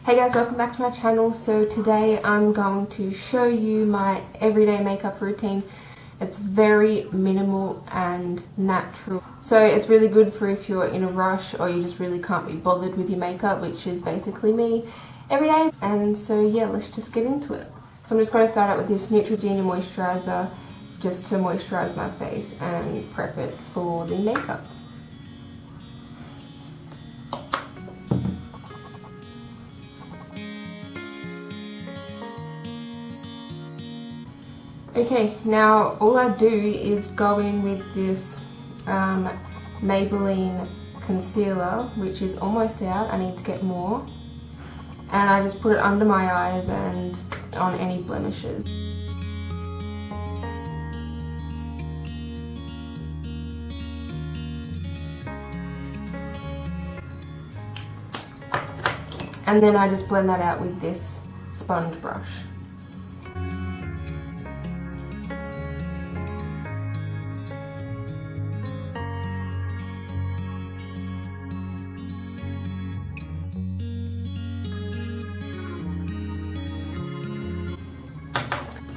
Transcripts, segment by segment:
Hey guys, welcome back to my channel. So today I'm going to show you my everyday makeup routine. It's very minimal and natural. So it's really good for if you're in a rush or you just really can't be bothered with your makeup, which is basically me every day. And so yeah, let's just get into it. So I'm just going to start out with this Neutrogena moisturizer just to moisturize my face and prep it for the makeup. Okay, now all I do is go in with this Maybelline concealer, which is almost out. I need to get more. And I just put it under my eyes and on any blemishes. And then I just blend that out with this sponge brush.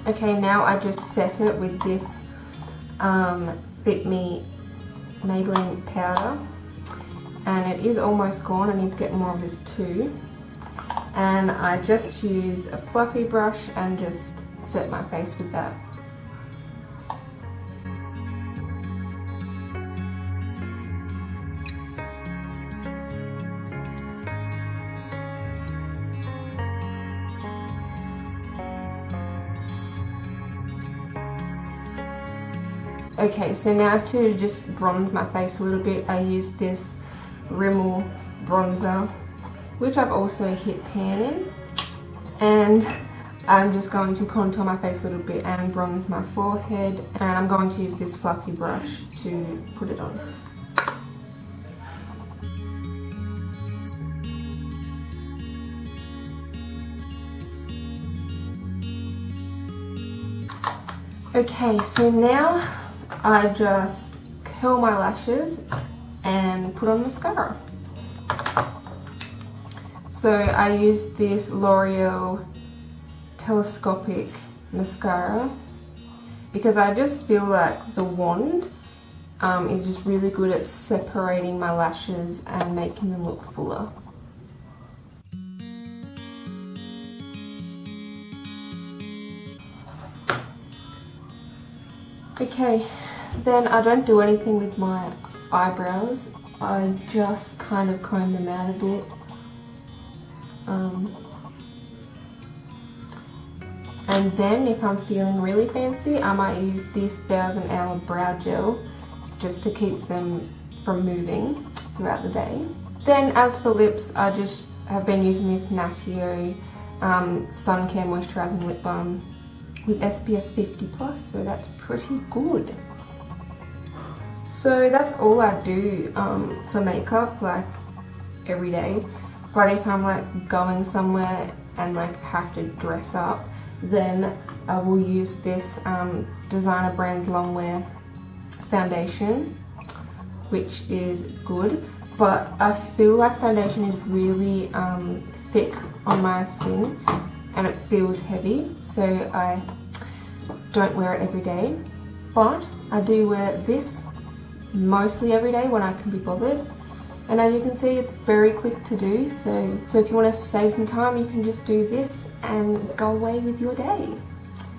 Okay, now I just set it with this Fit Me Maybelline powder, and it is almost gone. I need to get more of this too. And I just use a fluffy brush and just set my face with that. Okay, so now to just bronze my face a little bit, I use this Rimmel bronzer, which I've also hit pan in. And I'm just going to contour my face a little bit and bronze my forehead. And I'm going to use this fluffy brush to put it on. Okay, so now I just curl my lashes and put on mascara. So I use this L'Oreal telescopic mascara because I just feel like the wand is just really good at separating my lashes and making them look fuller. Okay, then I don't do anything with my eyebrows. I just kind of comb them out a bit. And then if I'm feeling really fancy, I might use this 1000 Hour brow gel just to keep them from moving throughout the day. Then as for lips, I just have been using this Natio Sun Care Moisturising Lip Balm with SPF 50+, so that's pretty good. So that's all I do for makeup, like every day. But if I'm like going somewhere and like have to dress up, then I will use this designer brand's Longwear foundation, which is good. But I feel like foundation is really thick on my skin and it feels heavy, so I don't wear it every day. But I do wear this mostly every day when I can be bothered. And as you can see, it's very quick to do, so if you want to save some time, you can just do this and go away with your day.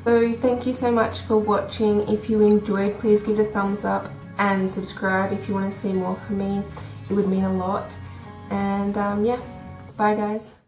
So thank you so much for watching. If you enjoyed, please give it a thumbs up and subscribe if you want to see more from me. It would mean a lot. And yeah, bye guys.